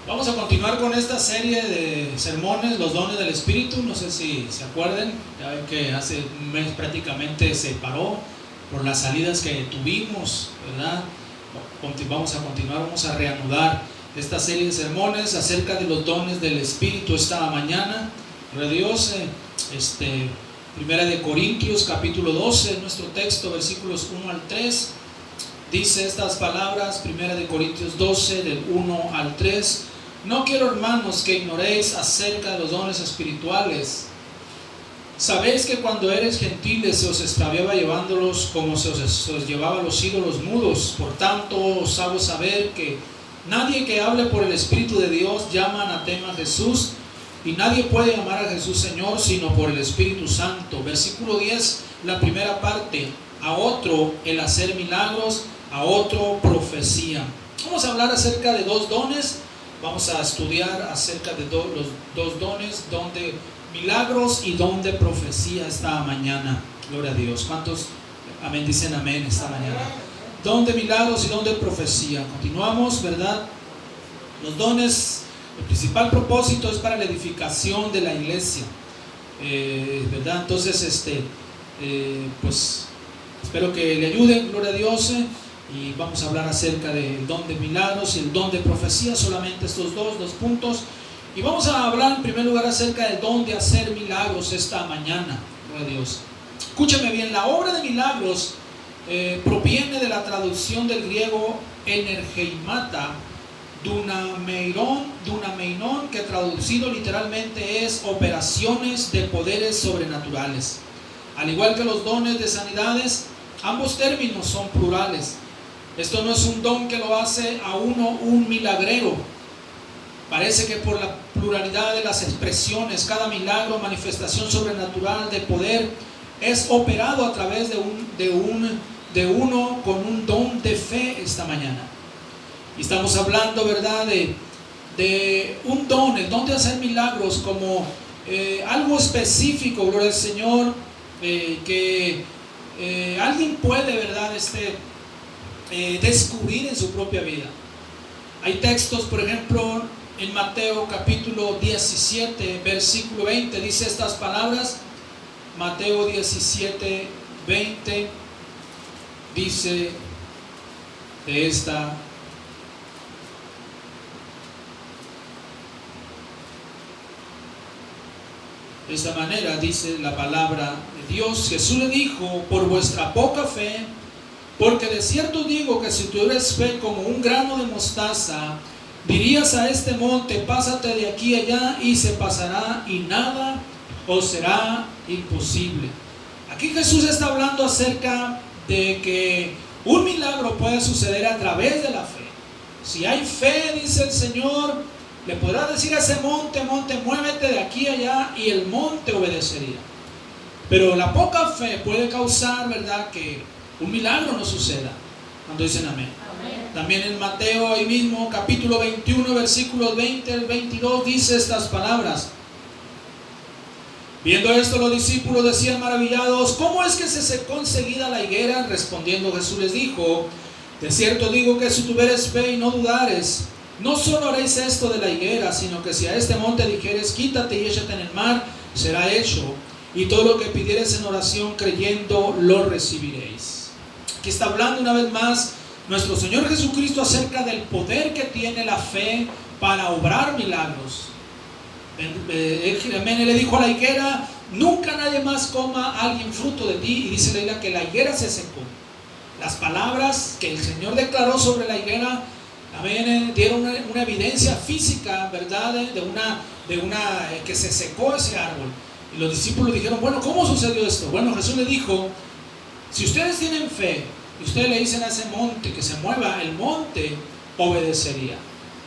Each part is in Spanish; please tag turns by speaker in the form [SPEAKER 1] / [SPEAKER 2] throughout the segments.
[SPEAKER 1] Vamos a continuar con esta serie de sermones, los dones del Espíritu. No sé si se acuerdan, ya ven que hace un mes prácticamente se paró por las salidas que tuvimos, ¿verdad? Vamos a continuar, vamos a reanudar esta serie de sermones acerca de los dones del Espíritu esta mañana. Gloria a Dios. Primera de Corintios capítulo 12, nuestro texto, versículos 1 al 3. Dice estas palabras, Primera de Corintios 12, del 1 al 3. No quiero, hermanos, que ignoréis acerca de los dones espirituales. Sabéis que cuando eres gentiles se os extraviaba llevándolos como se os llevaba los ídolos mudos. Por tanto, os hago saber que nadie que hable por el Espíritu de Dios llama anatema a Jesús, y nadie puede llamar a Jesús Señor sino por el Espíritu Santo. Versículo 10, la primera parte. A otro el hacer milagros, a otro profecía. Vamos a hablar acerca de dos dones. Vamos a estudiar acerca de los dos dones, don de milagros y don de profecía esta mañana. Gloria a Dios. ¿Cuántos amén dicen amén esta mañana? Don de milagros y don de profecía. Continuamos, ¿verdad? Los dones, el principal propósito es para la edificación de la iglesia, ¿verdad? Entonces, pues espero que le ayuden, gloria a Dios. Y vamos a hablar acerca del don de milagros y el don de profecía, solamente estos dos puntos. Y vamos a hablar en primer lugar acerca del don de hacer milagros esta mañana. Gloria a Dios. Escúchame bien, la obra de milagros proviene de la traducción del griego energeimata, dunameinon, que traducido literalmente es operaciones de poderes sobrenaturales. Al igual que los dones de sanidades, ambos términos son plurales. Esto no es un don que lo hace a uno un milagrero. Parece que por la pluralidad de las expresiones, cada milagro, manifestación sobrenatural de poder es operado a través de uno con un don de fe esta mañana. Y estamos hablando, ¿verdad?, de un don, el don de hacer milagros como algo específico, gloria al Señor, que alguien puede, ¿verdad?, descubrir en su propia vida. Hay textos, por ejemplo, en Mateo capítulo 17, versículo 20, dice estas palabras. Mateo 17, 20 dice de esta manera, dice la palabra de Dios. Jesús le dijo: por vuestra poca fe, porque de cierto digo que si tuvieres fe como un grano de mostaza, dirías a este monte: pásate de aquí allá, y se pasará, y nada os será imposible. Aquí Jesús está hablando acerca de que un milagro puede suceder a través de la fe. Si hay fe, dice el Señor, le podrá decir a ese monte: muévete de aquí allá, y el monte obedecería. Pero la poca fe puede causar, ¿verdad?, que un milagro no suceda. Cuando dicen amén. Amén. También en Mateo, ahí mismo, capítulo 21, versículos 20 al 22, dice estas palabras. Viendo esto, los discípulos decían maravillados: ¿cómo es que se secó enseguida la higuera? Respondiendo Jesús les dijo: de cierto digo que si tuvieres fe y no dudares, no solo haréis esto de la higuera, sino que si a este monte dijeres: quítate y échate en el mar, será hecho. Y todo lo que pidieres en oración creyendo, lo recibiréis. Aquí está hablando una vez más nuestro Señor Jesucristo acerca del poder que tiene la fe para obrar milagros. Él le dijo a la higuera: nunca nadie más coma alguien fruto de ti. Y dice la Biblia que la higuera se secó. Las palabras que el Señor declaró sobre la higuera también dieron una evidencia física, ¿verdad?, de una que se secó ese árbol. Y los discípulos dijeron: bueno, ¿cómo sucedió esto? Bueno, Jesús le dijo: si ustedes tienen fe y ustedes le dicen a ese monte que se mueva, el monte obedecería.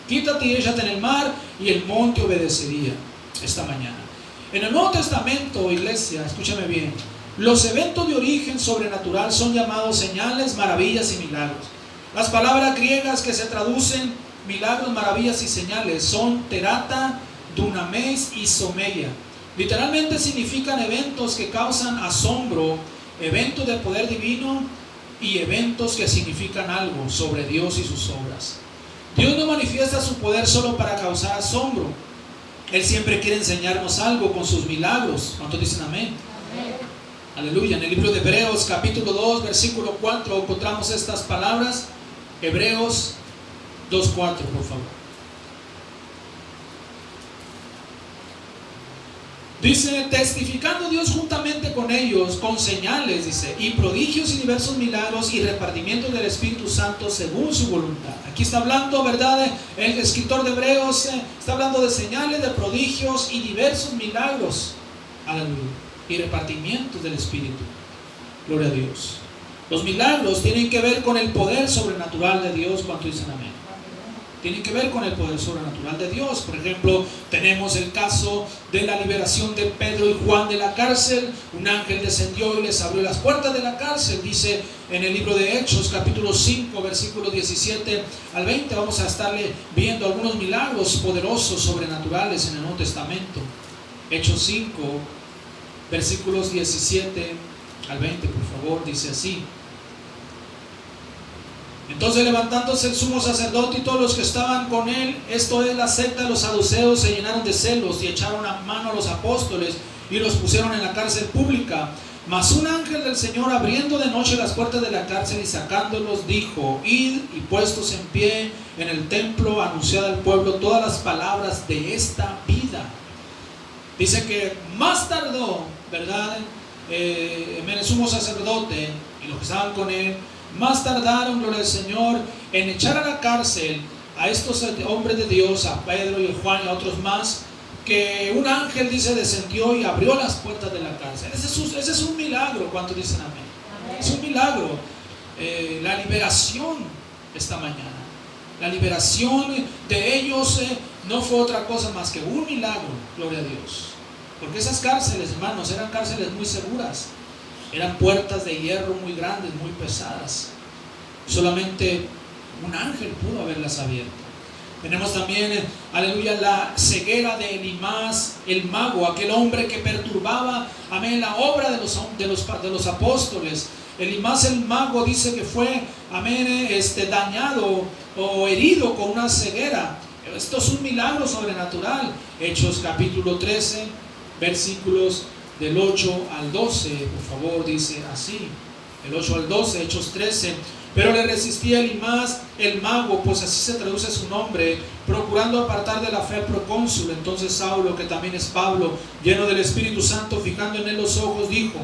[SPEAKER 1] Quítate y échate en el mar, y el monte obedecería. Esta mañana, en el Nuevo Testamento, iglesia, escúchame bien, los eventos de origen sobrenatural son llamados señales, maravillas y milagros. Las palabras griegas que se traducen milagros, maravillas y señales son terata, dunamis y someia. Literalmente significan eventos que causan asombro, eventos de poder divino y eventos que significan algo sobre Dios y sus obras. Dios no manifiesta su poder solo para causar asombro. Él siempre quiere enseñarnos algo con sus milagros. ¿Cuántos dicen amén? Amén. Aleluya. En el libro de Hebreos capítulo 2 versículo 4 encontramos estas palabras. Hebreos 2:4, por favor. Dice, testificando Dios juntamente con ellos, con señales, dice, y prodigios y diversos milagros y repartimiento del Espíritu Santo según su voluntad. Aquí está hablando, ¿verdad? El escritor de Hebreos está hablando de señales, de prodigios y diversos milagros. Aleluya. Y repartimientos del Espíritu. Gloria a Dios. Los milagros tienen que ver con el poder sobrenatural de Dios. ¿Cuánto dicen amén? Tienen que ver con el poder sobrenatural de Dios. Por ejemplo, tenemos el caso de la liberación de Pedro y Juan de la cárcel. Un ángel descendió y les abrió las puertas de la cárcel. Dice en el libro de Hechos, capítulo 5, versículos 17 al 20. Vamos a estarle viendo algunos milagros poderosos, sobrenaturales en el Nuevo Testamento. Hechos 5, versículos 17 al 20, por favor, dice así. Entonces, levantándose el sumo sacerdote y todos los que estaban con él, esto es la secta de los saduceos, se llenaron de celos y echaron a mano a los apóstoles y los pusieron en la cárcel pública. Mas un ángel del Señor, abriendo de noche las puertas de la cárcel y sacándolos, dijo: id y puestos en pie en el templo, anunciad al pueblo todas las palabras de esta vida. Dice que más tardó, ¿verdad? El sumo sacerdote y los que estaban con él, más tardaron, gloria al Señor, en echar a la cárcel a estos hombres de Dios, a Pedro y a Juan y a otros más, que un ángel, dice, descendió y abrió las puertas de la cárcel. Ese es un milagro. ¿Cuántos dicen amén? Amén. Es un milagro. La liberación esta mañana, la liberación de ellos no fue otra cosa más que un milagro, gloria a Dios. Porque esas cárceles, hermanos, eran cárceles muy seguras. Eran puertas de hierro muy grandes, muy pesadas. Solamente un ángel pudo haberlas abierto. Tenemos también, aleluya, la ceguera de Elimás, el mago, aquel hombre que perturbaba, amén, la obra de los apóstoles. Elimás el mago dice que fue, amén, dañado o herido con una ceguera. Esto es un milagro sobrenatural. Hechos capítulo 13, versículos del 8 al 12, por favor, dice así, el 8 al 12, Hechos 13. Pero le resistía Elimás el mago, pues así se traduce su nombre, procurando apartar de la fe al procónsul. Entonces Saulo, que también es Pablo, lleno del Espíritu Santo, fijando en él los ojos, dijo: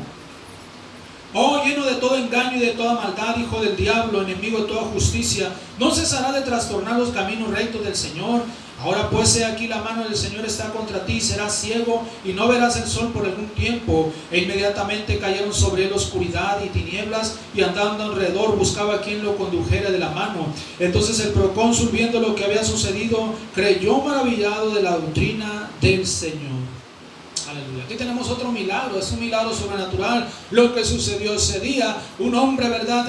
[SPEAKER 1] oh, lleno de todo engaño y de toda maldad, hijo del diablo, enemigo de toda justicia, ¿no cesará de trastornar los caminos rectos del Señor? Ahora pues, he aquí, la mano del Señor está contra ti, serás ciego y no verás el sol por algún tiempo. E inmediatamente cayeron sobre él oscuridad y tinieblas, y andando alrededor buscaba a quien lo condujera de la mano. Entonces el procónsul, viendo lo que había sucedido, creyó maravillado de la doctrina del Señor. Aleluya. Aquí tenemos otro milagro, es un milagro sobrenatural. Lo que sucedió ese día, un hombre, ¿verdad?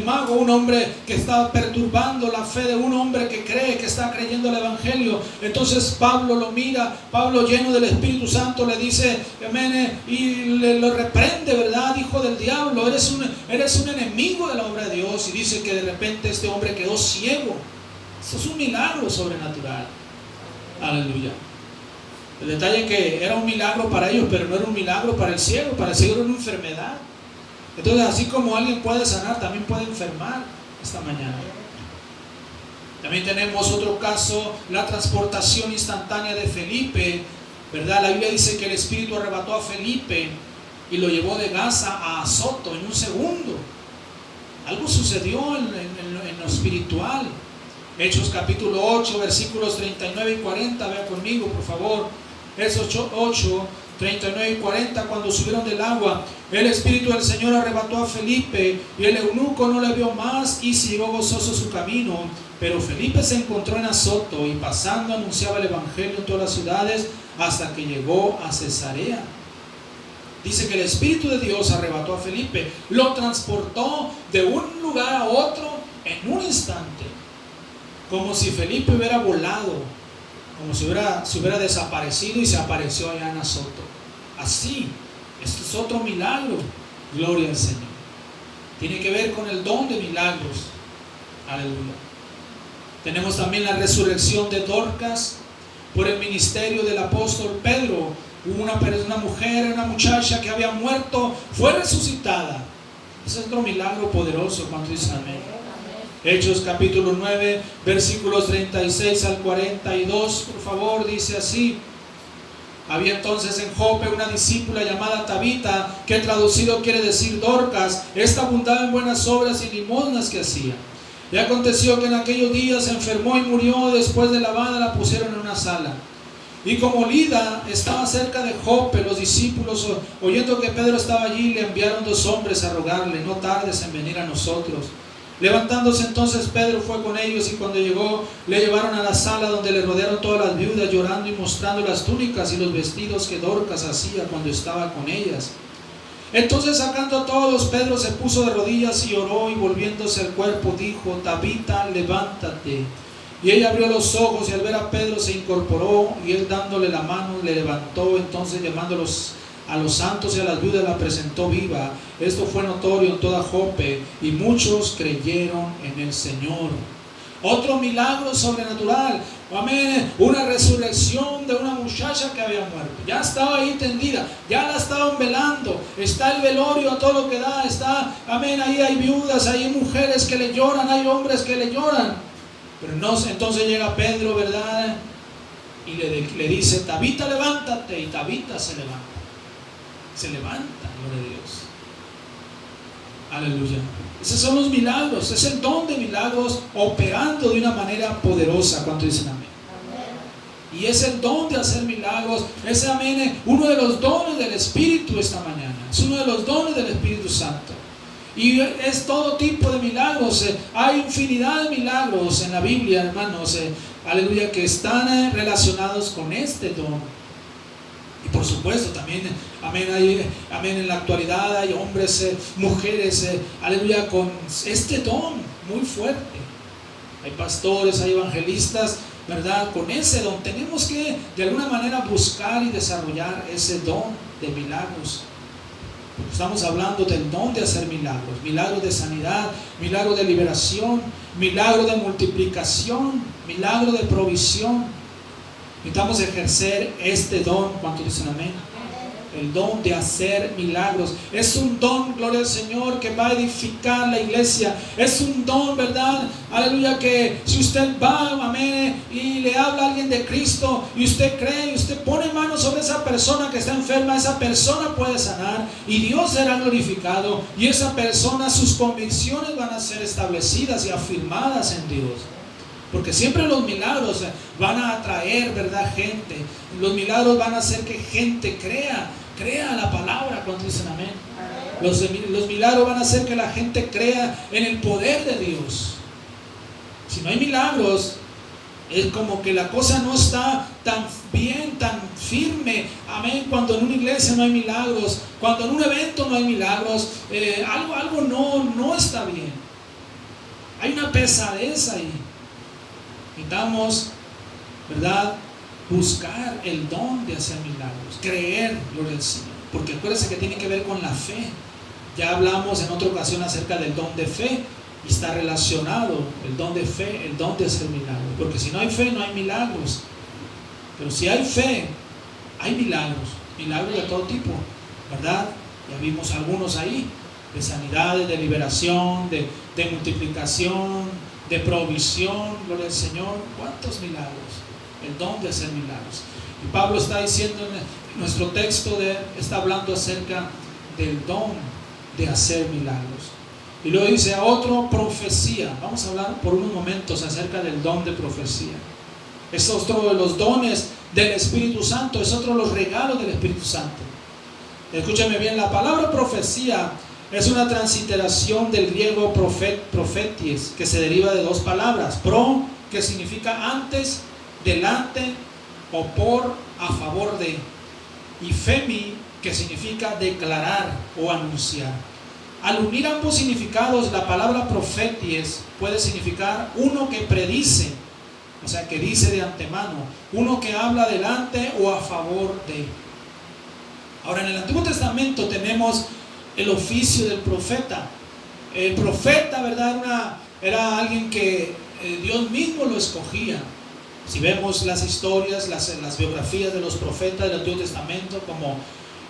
[SPEAKER 1] Mago, un hombre que estaba perturbando la fe de un hombre que cree, que está creyendo el evangelio. Entonces Pablo lo mira, Pablo, lleno del Espíritu Santo, le dice, amén, y lo reprende, ¿verdad? Hijo del diablo, eres un enemigo de la obra de Dios. Y dice que de repente este hombre quedó ciego. Esto es un milagro sobrenatural. Aleluya. El detalle es que era un milagro para ellos, pero no era un milagro para el ciego. Para el ciego era una enfermedad. Entonces, así como alguien puede sanar, también puede enfermar esta mañana. También tenemos otro caso, la transportación instantánea de Felipe, ¿verdad? La Biblia dice que el Espíritu arrebató a Felipe y lo llevó de Gaza a Azoto en un segundo. Algo sucedió en lo espiritual. Hechos capítulo 8, versículos 39 y 40, vea conmigo, por favor. Hechos 8, 39 y 40, cuando subieron del agua, el Espíritu del Señor arrebató a Felipe, y el eunuco no le vio más, y siguió gozoso su camino. Pero Felipe se encontró en Azoto, y pasando anunciaba el evangelio en todas las ciudades, hasta que llegó a Cesarea. Dice que el Espíritu de Dios arrebató a Felipe, lo transportó de un lugar a otro en un instante, como si Felipe hubiera volado, como si hubiera desaparecido y se apareció allá en Azoto. Así, esto es otro milagro. Gloria al Señor. Tiene que ver con el don de milagros. Aleluya. Tenemos también la resurrección de Dorcas por el ministerio del apóstol Pedro. Una mujer, una muchacha que había muerto, fue resucitada. Ese es otro milagro poderoso. Cuando dicen amén. Hechos capítulo 9, versículos 36 al 42, por favor, dice así: había entonces en Jope una discípula llamada Tabita, que traducido quiere decir Dorcas. Esta abundaba en buenas obras y limosnas que hacía. Y aconteció que en aquellos días se enfermó y murió. Después de lavada la pusieron en una sala. Y como Lida estaba cerca de Jope, los discípulos, oyendo que Pedro estaba allí, le enviaron 2 hombres a rogarle: no tardes en venir a nosotros. Levantándose entonces Pedro fue con ellos, y cuando llegó le llevaron a la sala, donde le rodearon todas las viudas, llorando y mostrando las túnicas y los vestidos que Dorcas hacía cuando estaba con ellas. Entonces, sacando a todos, Pedro se puso de rodillas y oró, y volviéndose el cuerpo dijo: Tabita, levántate. Y ella abrió los ojos, y al ver a Pedro se incorporó, y él dándole la mano le levantó. Entonces, llamándolos a los santos y a las viudas, la presentó viva. Esto fue notorio en toda Jope, y muchos creyeron en el Señor. Otro milagro sobrenatural, amén, una resurrección de una muchacha que había muerto. Ya estaba ahí tendida, ya la estaban velando, está el velorio a todo lo que da, está, amén, ahí hay viudas, hay mujeres que le lloran, hay hombres que le lloran. Pero no, entonces llega Pedro, ¿verdad? Y le dice: Tabita, levántate. Y Tabita se levanta. Se levanta, gloria a Dios. Aleluya. Esos son los milagros. Es el don de milagros operando de una manera poderosa. ¿Cuánto dicen amén? Amén. Y es el don de hacer milagros. Ese amén, uno de los dones del Espíritu esta mañana. Es uno de los dones del Espíritu Santo. Y es todo tipo de milagros. Hay infinidad de milagros en la Biblia, hermanos. Aleluya, que están relacionados con este don. Y por supuesto también, amén, amén, en la actualidad hay hombres, mujeres, aleluya, con este don muy fuerte. Hay pastores, hay evangelistas, ¿verdad? Con ese don tenemos que de alguna manera buscar y desarrollar ese don de milagros. Estamos hablando del don de hacer milagros, milagros de sanidad, milagros de liberación, milagros de multiplicación, milagros de provisión. Necesitamos ejercer este don. ¿Cuántos dicen amén? El don de hacer milagros. Es un don, gloria al Señor, que va a edificar la iglesia. Es un don, ¿verdad? Aleluya, que si usted va, amén, y le habla a alguien de Cristo, y usted cree, y usted pone manos sobre esa persona que está enferma, esa persona puede sanar, y Dios será glorificado, y esa persona, sus convicciones van a ser establecidas y afirmadas en Dios. Porque siempre los milagros van a atraer, ¿verdad?, gente. Los milagros van a hacer que gente crea la palabra. Cuando dicen amén. Los milagros van a hacer que la gente crea en el poder de Dios. Si no hay milagros, es como que la cosa no está tan bien, tan firme. Amén. Cuando en una iglesia no hay milagros, cuando en un evento no hay milagros, algo no está bien. Hay una pesadez ahí. Necesitamos, ¿verdad?, buscar el don de hacer milagros, creer, gloria al Señor, porque acuérdense que tiene que ver con la fe. Ya hablamos en otra ocasión acerca del don de fe, y está relacionado el don de fe, el don de hacer milagros, porque si no hay fe no hay milagros, pero si hay fe hay milagros de todo tipo, ¿verdad? Ya vimos algunos ahí, de sanidades, de liberación, de multiplicación, de provisión, gloria al Señor. ¿Cuántos milagros? El don de hacer milagros. Y Pablo está diciendo en nuestro texto, está hablando acerca del don de hacer milagros. Y luego dice a otro, profecía. Vamos a hablar por unos momentos acerca del don de profecía. Es otro de los dones del Espíritu Santo, es otro de los regalos del Espíritu Santo. Escúchame bien, la palabra profecía es una transliteración del griego profeties, que se deriva de 2 palabras: pro, que significa antes, delante o por, a favor de, y femi, que significa declarar o anunciar. Al unir ambos significados, la palabra profeties puede significar uno que predice, o sea, que dice de antemano, uno que habla delante o a favor de. Ahora, en el Antiguo Testamento tenemos el oficio del profeta. El profeta, ¿verdad?, era alguien que Dios mismo lo escogía. Si vemos las historias, las biografías de los profetas del Antiguo Testamento, como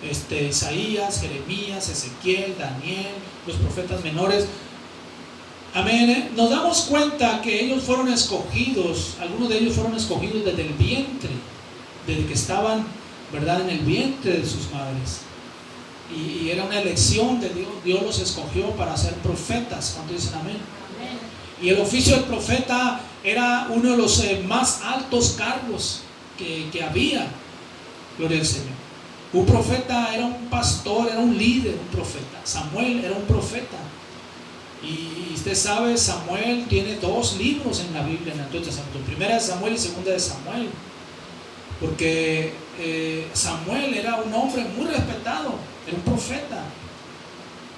[SPEAKER 1] Isaías, Jeremías, Ezequiel, Daniel, los profetas menores, amén, nos damos cuenta que ellos fueron escogidos, algunos de ellos fueron escogidos desde el vientre, desde que estaban, ¿verdad?, en el vientre de sus madres. Y era una elección de Dios. Dios los escogió para ser profetas. ¿Cuántos dicen amén? Amén. Y el oficio del profeta era uno de los más altos cargos que había. Gloria al Señor. Un profeta era un pastor, era un líder, un profeta. Samuel era un profeta. Y usted sabe, Samuel tiene 2 libros en la Biblia, en el Antiguo Testamento: primera de Samuel y segunda de Samuel. Porque Samuel era un hombre muy respetado, era un profeta.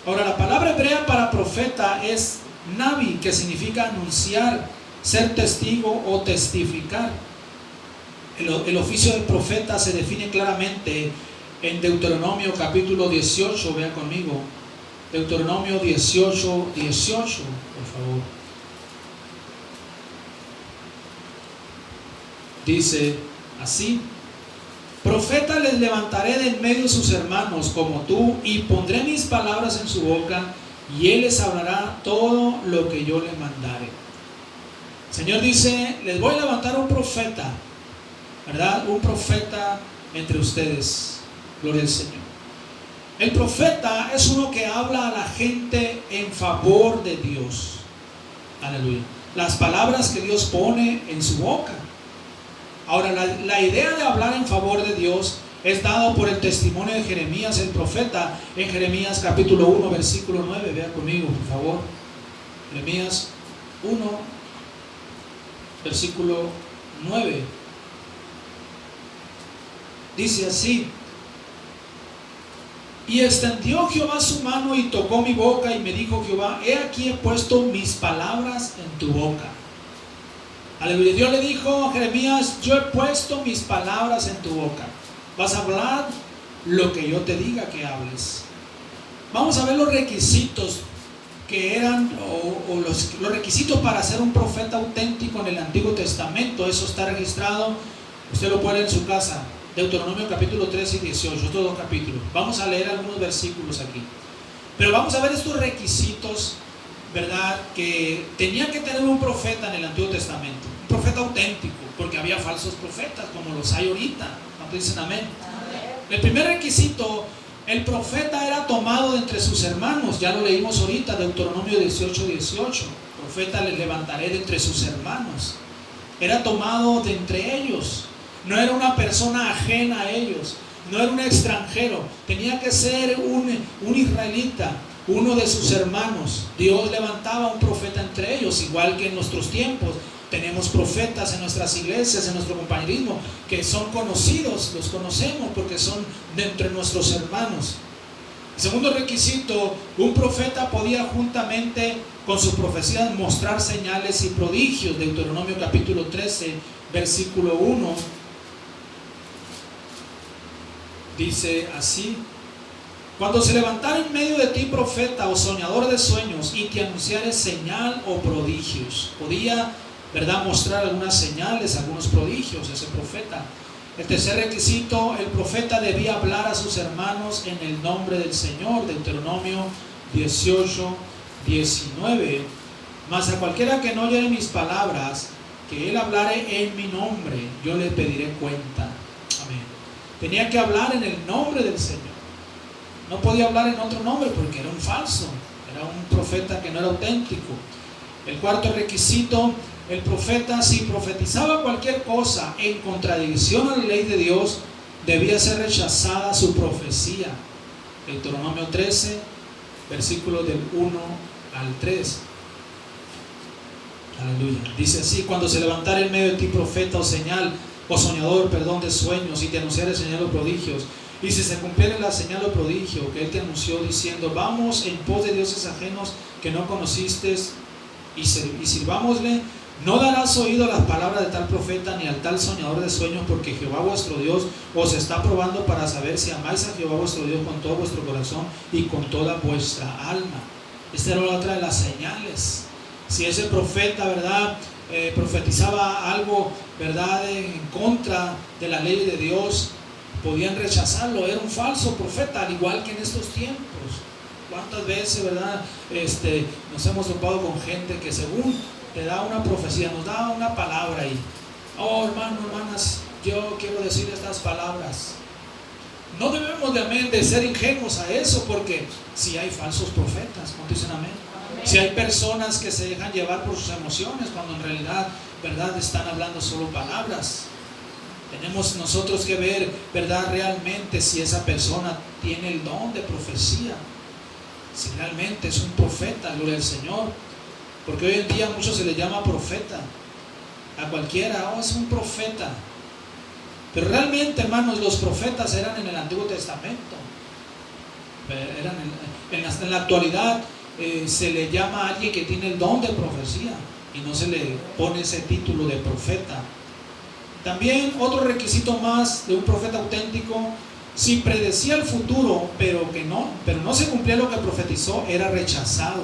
[SPEAKER 1] Ahora, la palabra hebrea para profeta es nabi, que significa anunciar, ser testigo o testificar. El oficio del profeta se define claramente en Deuteronomio capítulo 18, vea conmigo. Deuteronomio 18, 18, por favor. Dice así: profeta les levantaré de en medio de sus hermanos como tú, y pondré mis palabras en su boca, y él les hablará todo lo que yo le mandare. El Señor dice: les voy a levantar un profeta, ¿verdad? Un profeta entre ustedes. Gloria al Señor. El profeta es uno que habla a la gente en favor de Dios. Aleluya. Las palabras que Dios pone en su boca. Ahora, la idea de hablar en favor de Dios es dado por el testimonio de Jeremías, el profeta, en Jeremías capítulo 1, versículo 9. Vea conmigo, por favor. Jeremías 1, versículo 9. Dice así: y extendió Jehová su mano y tocó mi boca, y me dijo Jehová: he aquí he puesto mis palabras en tu boca. Aleluya. Dios le dijo a Jeremías: yo he puesto mis palabras en tu boca. Vas a hablar lo que yo te diga que hables. Vamos a ver los requisitos que eran, los requisitos para ser un profeta auténtico en el Antiguo Testamento. Eso está registrado, usted lo puede leer en su casa. Deuteronomio capítulo 13 y 18, estos 2 capítulos. Vamos a leer algunos versículos aquí. Pero vamos a ver estos requisitos, ¿verdad?, que tenía que tener un profeta en el Antiguo Testamento. Un profeta auténtico, porque había falsos profetas como los hay ahorita. ¿Cuántos dicen amén? Amén. El primer requisito: el profeta era tomado de entre sus hermanos. Ya lo leímos ahorita, Deuteronomio 18, 18. Profeta les levantaré de entre sus hermanos. Era tomado de entre ellos. No era una persona ajena a ellos, no era un extranjero, tenía que ser un israelita, uno de sus hermanos. Dios levantaba un profeta entre ellos, igual que en nuestros tiempos tenemos profetas en nuestras iglesias, en nuestro compañerismo, que son conocidos, los conocemos porque son de entre nuestros hermanos. El segundo requisito: un profeta podía juntamente con sus profecías mostrar señales y prodigios. Deuteronomio capítulo 13, versículo 1. Dice así: cuando se levantara en medio de ti profeta o soñador de sueños y te anunciare señal o prodigios. Podía, ¿verdad?, mostrar algunas señales, algunos prodigios ese profeta. El tercer requisito: el profeta debía hablar a sus hermanos en el nombre del Señor. Deuteronomio 18, 19. Mas a cualquiera que no oyere mis palabras, que él hablare en mi nombre, yo le pediré cuenta. Amén. Tenía que hablar en el nombre del Señor. No podía hablar en otro nombre porque era un falso, era un profeta que no era auténtico. El cuarto requisito: el profeta, si profetizaba cualquier cosa en contradicción a la ley de Dios, debía ser rechazada su profecía. Deuteronomio 13, versículos del 1 al 3. Aleluya. Dice así: cuando se levantara en medio de ti profeta o señal, o soñador, de sueños, y te anunciare señal o prodigios, y si se cumpliera la señal o prodigio que él te anunció diciendo: vamos en pos de dioses ajenos que no conociste y sirvámosle, no darás oído a las palabras de tal profeta ni al tal soñador de sueños, porque Jehová vuestro Dios os está probando para saber si amáis a Jehová vuestro Dios con todo vuestro corazón y con toda vuestra alma. Esta era otra de las señales. Si ese profeta, ¿verdad?, profetizaba algo, ¿verdad?, en contra de la ley de Dios, podían rechazarlo. Era un falso profeta, al igual que en estos tiempos. ¿Cuántas veces, verdad, nos hemos topado con gente que según te da una profecía, nos da una palabra y, oh, hermanos, hermanas, yo quiero decir estas palabras? No debemos de ser ingenuos a eso, porque si hay falsos profetas, ¿cuántos dicen amén? Si hay personas que se dejan llevar por sus emociones, cuando en realidad, ¿verdad?, están hablando solo palabras. Tenemos nosotros que ver, ¿verdad?, realmente si esa persona tiene el don de profecía, si realmente es un profeta, gloria al Señor. Porque hoy en día a muchos se le llama profeta, a cualquiera, oh, es un profeta. Pero realmente, hermanos, los profetas eran en el Antiguo Testamento. En la actualidad se le llama a alguien que tiene el don de profecía y no se le pone ese título de profeta. También otro requisito más de un profeta auténtico: si predecía el futuro, pero no se cumplía lo que profetizó, era rechazado.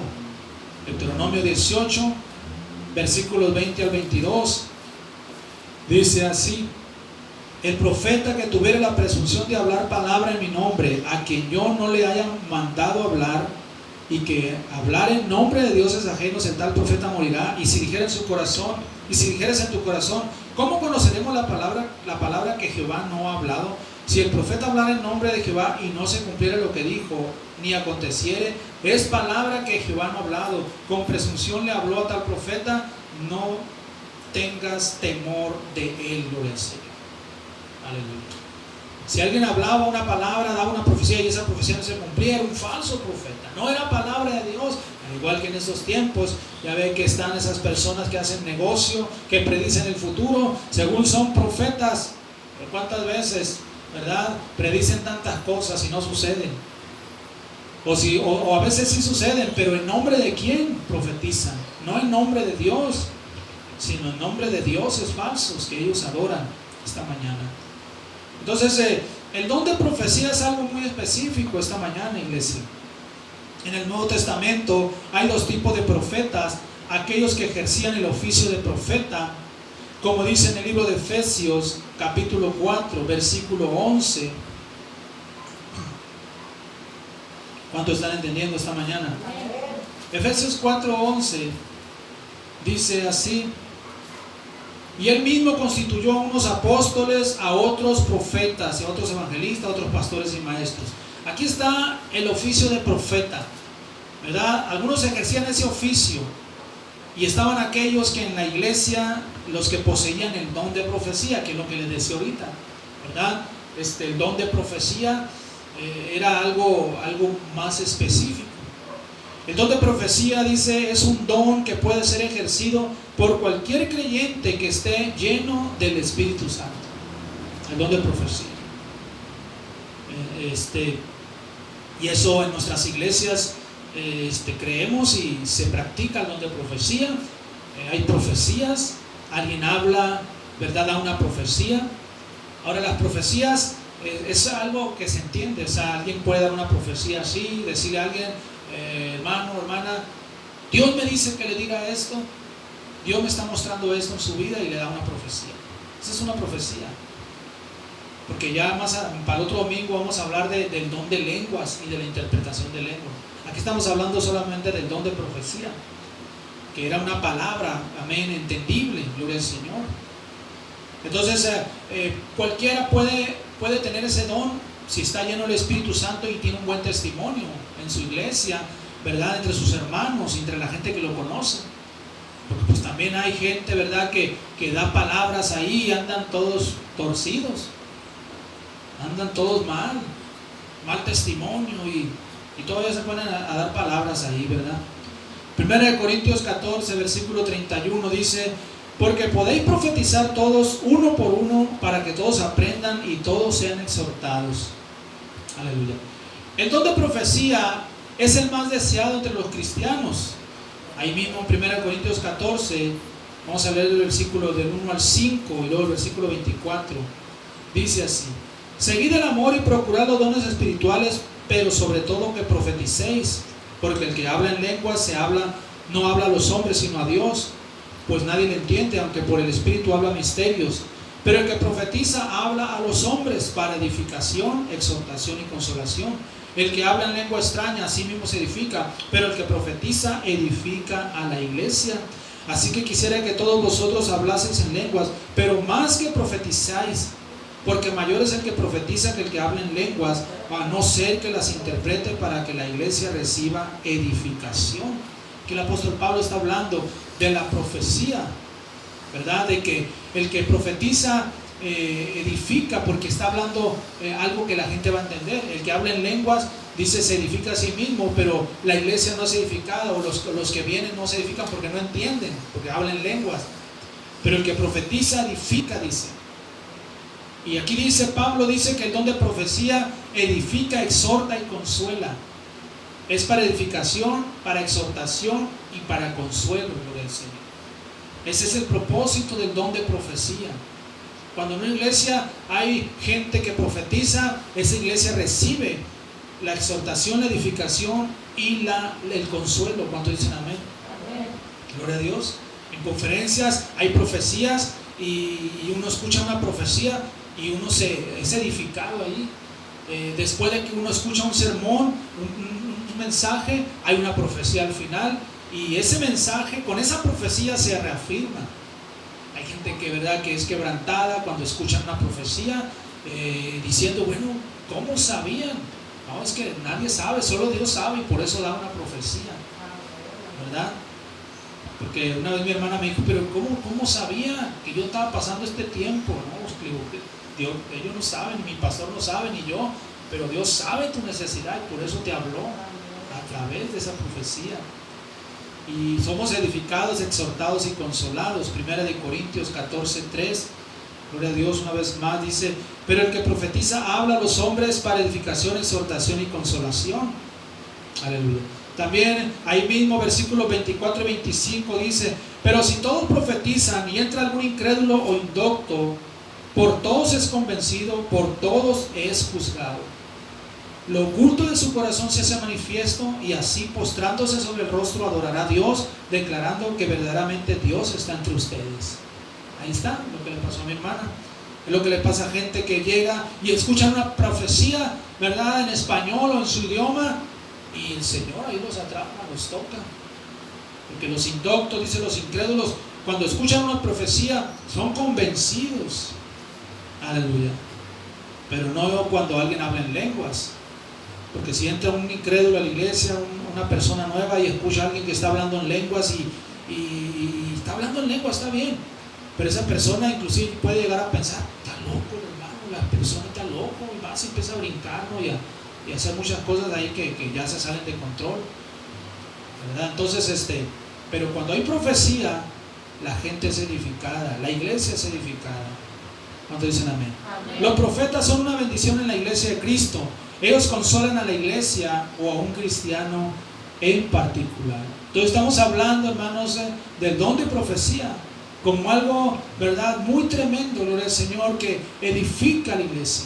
[SPEAKER 1] Deuteronomio 18, versículos 20 al 22, dice así: el profeta que tuviera la presunción de hablar palabra en mi nombre, a quien yo no le haya mandado hablar, y que hablar en nombre de dioses ajenos, el tal profeta morirá. Y si dijeres en tu corazón, ¿cómo conoceremos la palabra que Jehová no ha hablado? Si el profeta hablara en nombre de Jehová y no se cumpliera lo que dijo, ni aconteciere, es palabra que Jehová no ha hablado. Con presunción le habló a tal profeta. No tengas temor de él, gloria al Señor. Aleluya. Si alguien hablaba una palabra, daba una profecía y esa profecía no se cumplía, era un falso profeta, no era palabra de Dios. Al igual que en estos tiempos, ya ve que están esas personas que hacen negocio, que predicen el futuro, según son profetas. Pero ¿cuántas veces, verdad, predicen tantas cosas y no suceden? O a veces sí suceden, pero ¿en nombre de quién profetizan? No en nombre de Dios, sino en nombre de dioses falsos que ellos adoran esta mañana. Entonces, el don de profecía es algo muy específico esta mañana, iglesia. En el Nuevo Testamento hay dos tipos de profetas: aquellos que ejercían el oficio de profeta, como dice en el libro de Efesios, capítulo 4, versículo 11. ¿Cuántos están entendiendo esta mañana? Efesios 4:11 dice así: y él mismo constituyó a unos apóstoles, a otros profetas, a otros evangelistas, a otros pastores y maestros. Aquí está el oficio de profeta, ¿verdad? Algunos ejercían ese oficio y estaban aquellos que en la iglesia, los que poseían el don de profecía, que es lo que les decía ahorita, ¿verdad? El don de profecía era algo más específico. El don de profecía, dice, es un don que puede ser ejercido por cualquier creyente que esté lleno del Espíritu Santo. El don de profecía. Y eso en nuestras iglesias creemos y se practica el don de profecía. Hay profecías, alguien habla, ¿verdad?, da una profecía. Ahora, las profecías es algo que se entiende. O sea, alguien puede dar una profecía así, decirle a alguien: hermano, hermana, Dios me dice que le diga esto, Dios me está mostrando esto en su vida, y le da una profecía. Esa es una profecía. Porque ya para el otro domingo vamos a hablar del don de lenguas y de la interpretación de lenguas. Aquí estamos hablando solamente del don de profecía, que era una palabra, amén, entendible, gloria al Señor. Entonces, cualquiera puede tener ese don si está lleno del Espíritu Santo y tiene un buen testimonio en su iglesia, ¿verdad?, entre sus hermanos, entre la gente que lo conoce. Porque pues también hay gente, ¿verdad?, que da palabras ahí y andan todos torcidos, andan todos mal testimonio y todavía se ponen a dar palabras ahí, ¿verdad? 1 Corintios 14, versículo 31 dice: porque podéis profetizar todos uno por uno, para que todos aprendan y todos sean exhortados. Aleluya. El don de profecía es el más deseado entre los cristianos. Ahí mismo en 1 Corintios 14, vamos a leer el versículo del 1 al 5 y luego el versículo 24. Dice así: seguid el amor y procurad los dones espirituales, pero sobre todo que profeticéis, porque el que habla en lenguas no habla a los hombres sino a Dios. pues nadie le entiende, aunque por el Espíritu habla misterios. Pero el que profetiza habla a los hombres para edificación, exhortación y consolación. El que habla en lengua extraña, a sí mismo se edifica, pero el que profetiza edifica a la iglesia. Así que quisiera que todos vosotros hablaseis en lenguas, pero más que profetizáis, porque mayor es el que profetiza que el que habla en lenguas, a no ser que las interprete para que la iglesia reciba edificación. Que el apóstol Pablo está hablando de la profecía, ¿verdad? De que el que profetiza edifica, porque está hablando algo que la gente va a entender. El que habla en lenguas dice se edifica a sí mismo, pero la iglesia no es edificada, o los que vienen no se edifican porque no entienden, porque hablan en lenguas. Pero el que profetiza edifica, dice. Y aquí dice, Pablo dice que el don de profecía edifica, exhorta y consuela. Es para edificación, para exhortación y para consuelo, gloria al Señor. Ese es el propósito del don de profecía. Cuando en una iglesia hay gente que profetiza, esa iglesia recibe la exhortación, la edificación y el consuelo. ¿Cuántos dicen amén? Amén. Gloria a Dios. En conferencias hay profecías y uno escucha una profecía y uno es edificado ahí. Después de que uno escucha un sermón, un mensaje, hay una profecía al final, y ese mensaje, con esa profecía se reafirma. Hay gente que, ¿verdad?, que es quebrantada cuando escuchan una profecía, diciendo, bueno, ¿cómo sabían? No, es que nadie sabe, solo Dios sabe, y por eso da una profecía, ¿verdad? Porque una vez mi hermana me dijo, pero ¿cómo sabía que yo estaba pasando este tiempo? No, pues, digo, Dios, ellos no saben, mi pastor no sabe, ni yo, pero Dios sabe tu necesidad y por eso te habló a través de esa profecía. Y somos edificados, exhortados y consolados. 1 Corintios 14:3, gloria a Dios, una vez más dice, pero el que profetiza habla a los hombres para edificación, exhortación y consolación. Aleluya. También ahí mismo versículos 24 y 25 dice, pero si todos profetizan y entra algún incrédulo o indocto, por todos es convencido, por todos es juzgado. Lo oculto de su corazón se hace manifiesto, y así postrándose sobre el rostro adorará a Dios, declarando que verdaderamente Dios está entre ustedes. Ahí está lo que le pasó a mi hermana. Es lo que le pasa a gente que llega y escucha una profecía, ¿verdad?, en español o en su idioma, y el Señor ahí los atrapa, los toca. Porque los indoctos, dicen los incrédulos, cuando escuchan una profecía son convencidos. Aleluya. Pero no cuando alguien habla en lenguas. Porque si entra un incrédulo a la iglesia, una persona nueva, y escucha a alguien que está hablando en lenguas y está hablando en lenguas, está bien, pero esa persona inclusive puede llegar a pensar, está loco, hermano, la persona está loco, y va y empieza a brincar, ¿no?, y a hacer muchas cosas ahí que ya se salen de control, ¿verdad? Entonces, pero cuando hay profecía, la gente es edificada, la iglesia es edificada. ¿Cuántos dicen amén? Amén. Los profetas son una bendición en la iglesia de Cristo. Ellos consuelan a la iglesia o a un cristiano en particular. Entonces estamos hablando, hermanos, del don de profecía como algo, ¿verdad?, muy tremendo, gloria al Señor, que edifica a la iglesia.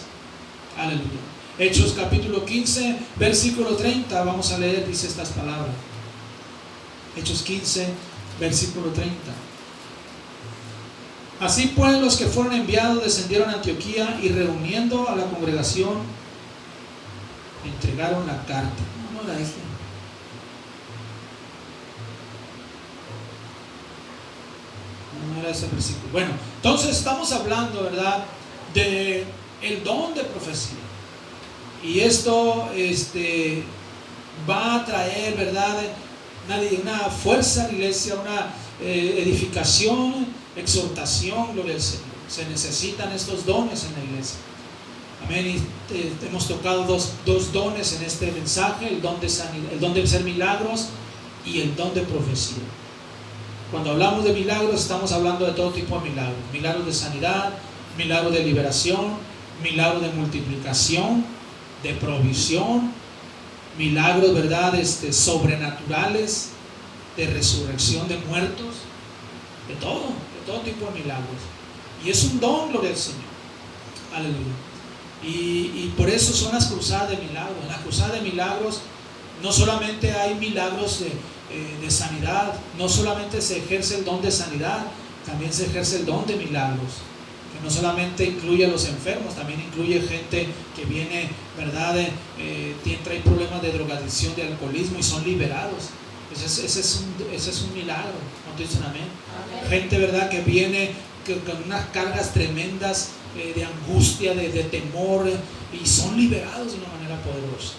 [SPEAKER 1] Aleluya. Hechos capítulo 15, versículo 30, vamos a leer, dice estas palabras. Hechos 15, versículo 30. Así pues, los que fueron enviados descendieron a Antioquía, y reuniendo a la congregación entregaron la carta. No era este. No era ese versículo. Bueno, entonces estamos hablando, ¿verdad?, de el don de profecía. Y esto va a traer, ¿verdad?, una fuerza a la iglesia, una edificación, exhortación, gloria al Señor. Se necesitan estos dones en la iglesia. Amén. Y hemos tocado dos dones en este mensaje: el don de sanidad, el don de hacer milagros, y el don de profecía. Cuando hablamos de milagros, estamos hablando de todo tipo de milagros: milagros de sanidad, milagros de liberación, milagros de multiplicación, de provisión, milagros, ¿verdad?, sobrenaturales, de resurrección de muertos, de todo tipo de milagros. Y es un don, gloria al Señor. Aleluya. Y por eso son las cruzadas de milagros. En las cruzadas de milagros no solamente hay milagros de sanidad. No solamente se ejerce el don de sanidad, también se ejerce el don de milagros, que no solamente incluye a los enfermos, también incluye gente que viene, ¿verdad? Trae problemas de drogadicción, de alcoholismo y son liberados. Ese es un milagro. ¿Cuántos dicen amén? Gente, ¿verdad?, que viene con unas cargas tremendas de angustia, de temor, y son liberados de una manera poderosa.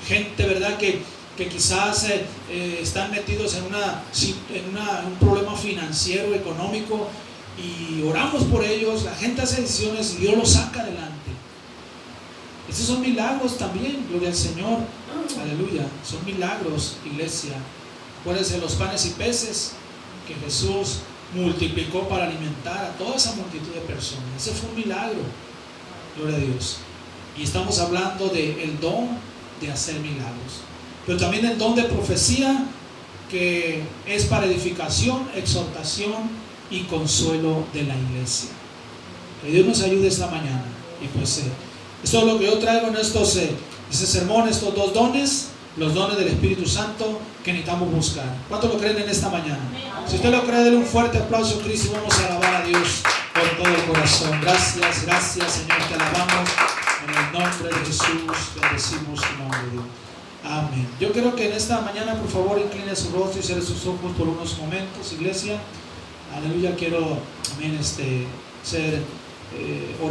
[SPEAKER 1] Gente, ¿verdad?, que quizás están metidos en un problema financiero, económico, y oramos por ellos, la gente hace decisiones y Dios los saca adelante. Esos son milagros también, gloria al Señor, aleluya. Son milagros, iglesia. Acuérdense los panes y peces que Jesús multiplicó para alimentar a toda esa multitud de personas. Ese fue un milagro, gloria a Dios. Y estamos hablando del don de hacer milagros, pero también el don de profecía, que es para edificación, exhortación y consuelo de la iglesia. Que Dios nos ayude esta mañana. Y pues esto es lo que yo traigo en ese sermón, estos dos dones, los dones del Espíritu Santo que necesitamos buscar. ¿Cuántos lo creen en esta mañana? Si usted lo cree, denle un fuerte aplauso a Cristo y vamos a alabar a Dios con todo el corazón. Gracias, Señor, te alabamos en el nombre de Jesús, bendecimos tu nombre, Dios. Amén. Yo quiero que en esta mañana, por favor, incline su rostro y cierre sus ojos por unos momentos, iglesia. Aleluya. Quiero, amén, ser